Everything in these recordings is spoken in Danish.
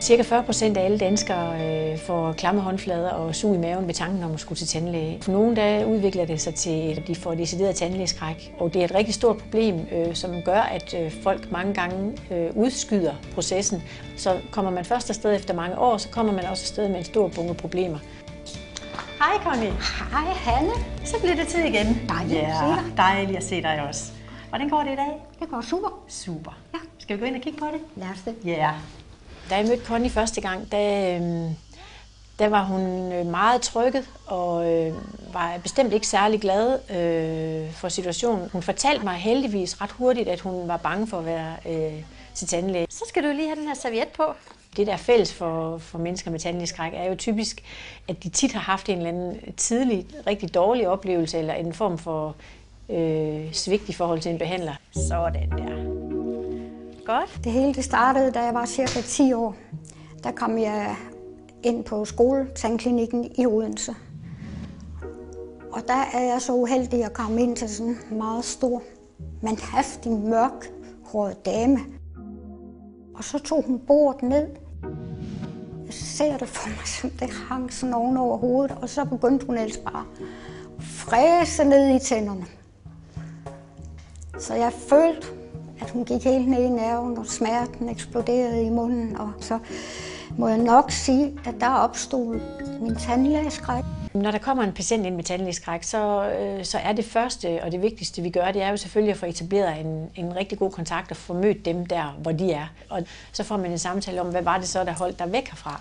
Cirka 40% af alle danskere får klamme håndflader og sug i maven ved tanken om at skulle til tandlæge. For nogle der udvikler det sig til, at de får decideret tandlægeskræk. Og det er et rigtig stort problem, som gør, at folk mange gange udskyder processen. Så kommer man først afsted efter mange år, så kommer man også afsted med en stor bunke problemer. Hej Connie. Hej Hanne. Så bliver det tid igen. Dejligt at se dig. Dejligt at se dig også. Hvordan går det i dag? Det går super. Super. Ja. Skal vi gå ind og kigge på det? Lad os det. Ja. Da jeg mødte Connie første gang, der var hun meget trykket og var bestemt ikke særlig glad for situationen. Hun fortalte mig heldigvis ret hurtigt, at hun var bange for at være til tandlæge. Så skal du lige have den her serviet på. Det, der er fælles for mennesker med tandlægeskræk, er jo typisk, at de tit har haft en eller anden tidlig, rigtig dårlig oplevelse eller en form for svigt i forhold til en behandler. Sådan der. Godt. Det hele det startede, da jeg var cirka 10 år. Der kom jeg ind på skoletandklinikken i Odense. Og der er jeg så uheldig at komme ind til sådan en meget stor, mandhaftig, mørkhåret dame. Og så tog hun bordet ned. Jeg ser det for mig, som det hang sådan oven over hovedet, og så begyndte hun ellers bare at fræse ned i tænderne. Så jeg følte, at hun gik helt ned i nerven, og smerten eksploderede i munden. Og så må jeg nok sige, at der opstod min tandlægeskræk. Når der kommer en patient ind med tandlægeskræk, så er det første og det vigtigste, vi gør, det er jo selvfølgelig at få etableret en rigtig god kontakt og få mødt dem der, hvor de er. Og så får man en samtale om, hvad var det så, der holdt dig væk herfra.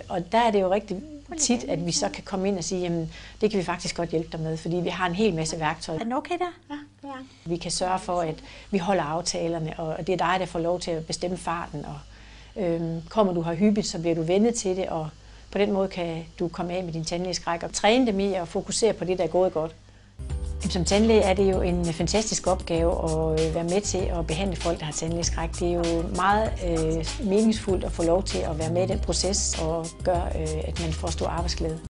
Og der er det jo rigtig tit, at vi så kan komme ind og sige, jamen det kan vi faktisk godt hjælpe dig med, fordi vi har en hel masse værktøjer. Er den okay der? Ja. Vi kan sørge for, at vi holder aftalerne, og det er dig, der får lov til at bestemme farten. Og kommer du her hyppigt, så bliver du vendet til det, og på den måde kan du komme af med din tandlægeskræk og træne dem i at fokusere på det, der er gået godt. Som tandlæge er det jo en fantastisk opgave at være med til at behandle folk, der har tandlægeskræk. Det er jo meget meningsfuldt at få lov til at være med i den proces og gøre, at man får stor arbejdsglæde.